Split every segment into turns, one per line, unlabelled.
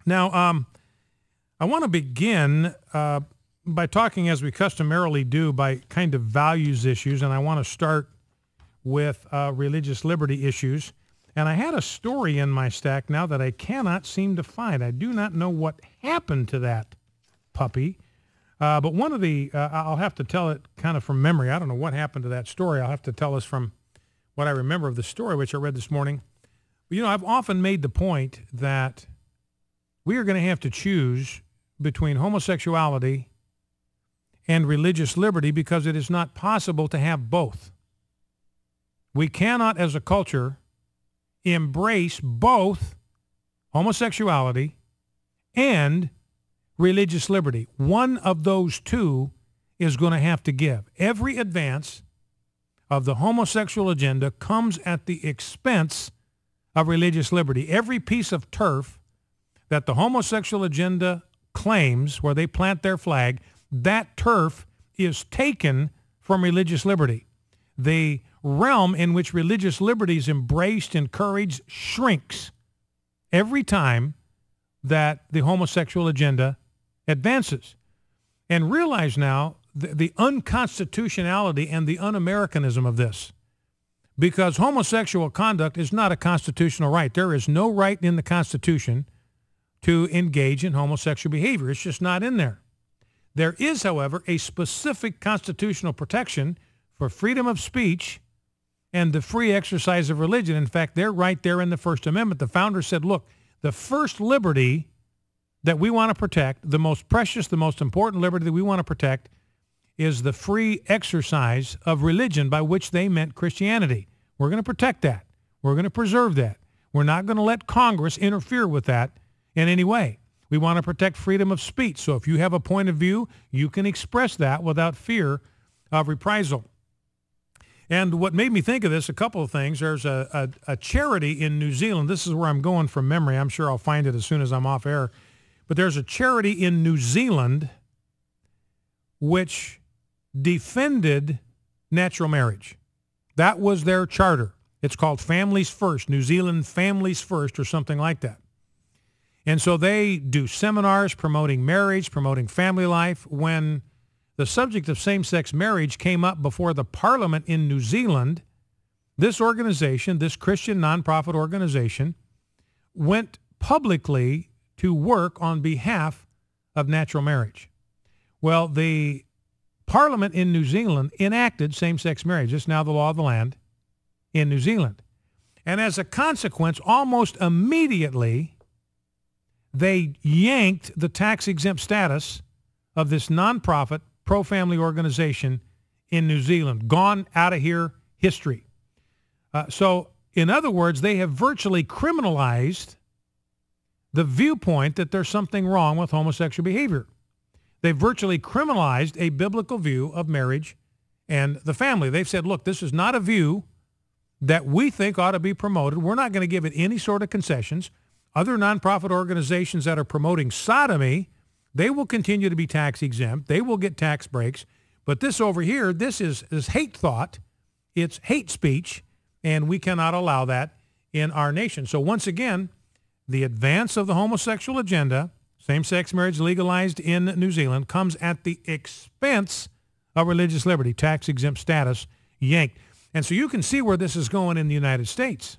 Now, I want to begin by talking, as we customarily do, by kind of values issues, and I want to start with religious liberty issues. And I had a story in my stack now that I cannot seem to find. I do not know what happened to that puppy. But one of the, I'll have to tell it kind of from memory. I don't know what happened to that story. I'll have to tell us from what I remember of the story, which I read this morning. You know, I've often made the point that we are going to have to choose between homosexuality and religious liberty because it is not possible to have both. We cannot, as a culture, embrace both homosexuality and religious liberty. One of those two is going to have to give. Every advance of the homosexual agenda comes at the expense of religious liberty. Every piece of turf that the homosexual agenda claims, where they plant their flag, that turf is taken from religious liberty. The realm in which religious liberty is embraced, encouraged, shrinks every time that the homosexual agenda advances. And realize now the unconstitutionality and the un-Americanism of this, because homosexual conduct is not a constitutional right. There is no right in the Constitution to engage in homosexual behavior. It's just not in there. There is, however, a specific constitutional protection for freedom of speech and the free exercise of religion. In fact, they're right there in the First Amendment. The founders said, look, the first liberty that we want to protect, the most precious, the most important liberty that we want to protect, is the free exercise of religion, by which they meant Christianity. We're going to protect that. We're going to preserve that. We're not going to let Congress interfere with that in any way. We want to protect freedom of speech. So if you have a point of view, you can express that without fear of reprisal. And what made me think of this, a couple of things. There's a charity in New Zealand. This is where I'm going from memory. I'm sure I'll find it as soon as I'm off air. But there's a charity in New Zealand which defended natural marriage. That was their charter. It's called Families First, New Zealand Families First, or something like that. And so they do seminars promoting marriage, promoting family life. When the subject of same-sex marriage came up before the parliament in New Zealand, this organization, this Christian nonprofit organization, went publicly to work on behalf of natural marriage. Well, the Parliament in New Zealand enacted same-sex marriage. It's now the law of the land in New Zealand. And as a consequence, almost immediately, they yanked the tax-exempt status of this nonprofit pro-family organization in New Zealand. Gone out of here, history. So, in other words, they have virtually criminalized the viewpoint that there's something wrong with homosexual behavior. They've virtually criminalized a biblical view of marriage and the family. They've said, look, this is not a view that we think ought to be promoted. We're not going to give it any sort of concessions. Other nonprofit organizations that are promoting sodomy, they will continue to be tax exempt. They will get tax breaks. But this over here, this is hate thought. It's hate speech, and we cannot allow that in our nation. So once again, the advance of the homosexual agenda, same-sex marriage legalized in New Zealand, comes at the expense of religious liberty, tax-exempt status yanked. And so you can see where this is going in the United States.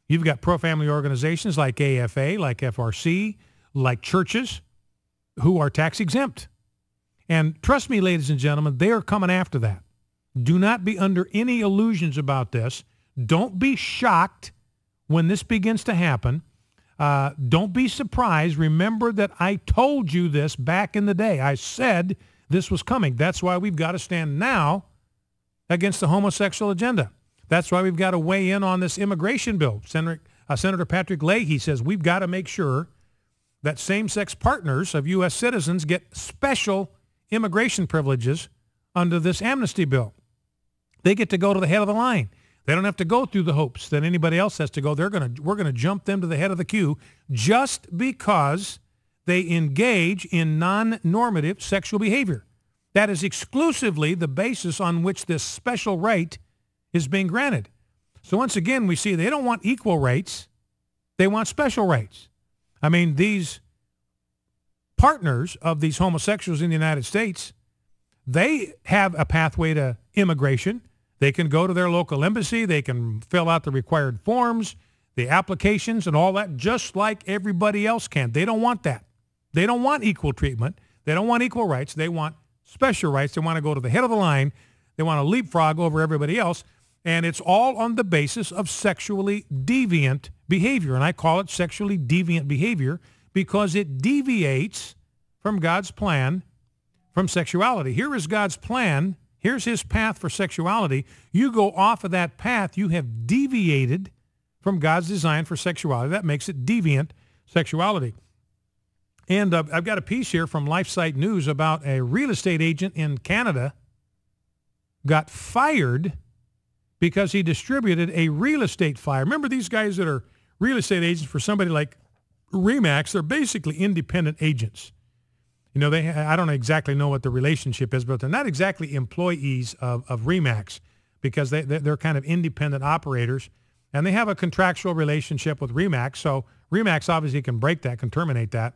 You've got pro-family organizations like AFA, like FRC, like churches who are tax-exempt. And trust me, ladies and gentlemen, they are coming after that. Do not be under any illusions about this. Don't be shocked when this begins to happen. Don't be surprised. Remember that I told you this back in the day. I said this was coming. That's why we've got to stand now against the homosexual agenda. That's why we've got to weigh in on this immigration bill. Senator Patrick Leahy says we've got to make sure that same-sex partners of U.S. citizens get special immigration privileges under this amnesty bill. They get to go to the head of the line. They don't have to go through the hopes that anybody else has to go. We're going to jump them to the head of the queue just because they engage in non-normative sexual behavior. That is exclusively the basis on which this special right is being granted. So once again, we see they don't want equal rights. They want special rights. I mean, these partners of these homosexuals in the United States, they have a pathway to immigration. They can go to their local embassy. They can fill out the required forms, the applications, and all that, just like everybody else can. They don't want that. They don't want equal treatment. They don't want equal rights. They want special rights. They want to go to the head of the line. They want to leapfrog over everybody else. And it's all on the basis of sexually deviant behavior. And I call it sexually deviant behavior because it deviates from God's plan from sexuality. Here is God's plan. Here's his path for sexuality. You go off of that path, you have deviated from God's design for sexuality. That makes it deviant sexuality. And I've got a piece here from LifeSite News about a real estate agent in Canada got fired because he distributed a real estate flyer. Remember these guys that are real estate agents for somebody like RE/MAX, they're basically independent agents. You know, I don't exactly know what the relationship is, but they're not exactly employees of RE/MAX because they're kind of independent operators, and they have a contractual relationship with RE/MAX. So RE/MAX obviously can break that, can terminate that,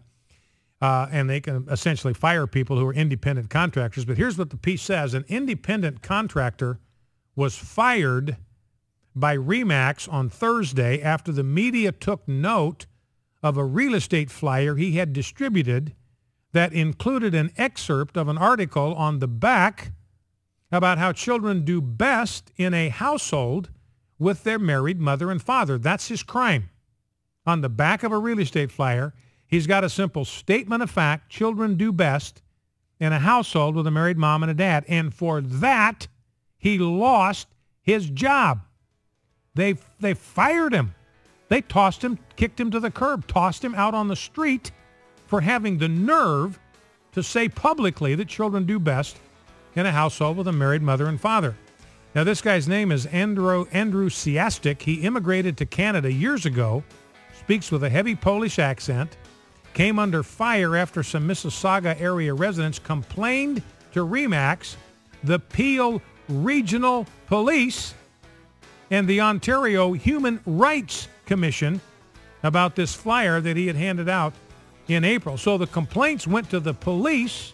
and they can essentially fire people who are independent contractors. But here's what the piece says. An independent contractor was fired by RE/MAX on Thursday after the media took note of a real estate flyer he had distributed that included an excerpt of an article on the back about how children do best in a household with their married mother and father. That's his crime. On the back of a real estate flyer, he's got a simple statement of fact: children do best in a household with a married mom and a dad. And for that, he lost his job. They fired him. They tossed him, kicked him to the curb, tossed him out on the street for having the nerve to say publicly that children do best in a household with a married mother and father. Now, this guy's name is Andrew Siastik. He immigrated to Canada years ago, speaks with a heavy Polish accent, came under fire after some Mississauga area residents complained to RE/MAX, the Peel Regional Police, and the Ontario Human Rights Commission about this flyer that he had handed out in April. So the complaints went to the police,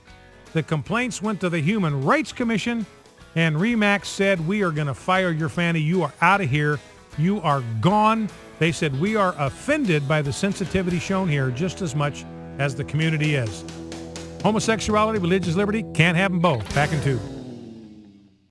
the complaints went to the Human Rights Commission, and RE/MAX said, we are going to fire your Fanny. You are out of here. You are gone. They said, we are offended by the sensitivity shown here just as much as the community is. Homosexuality, religious liberty, can't have them both. Back in 2.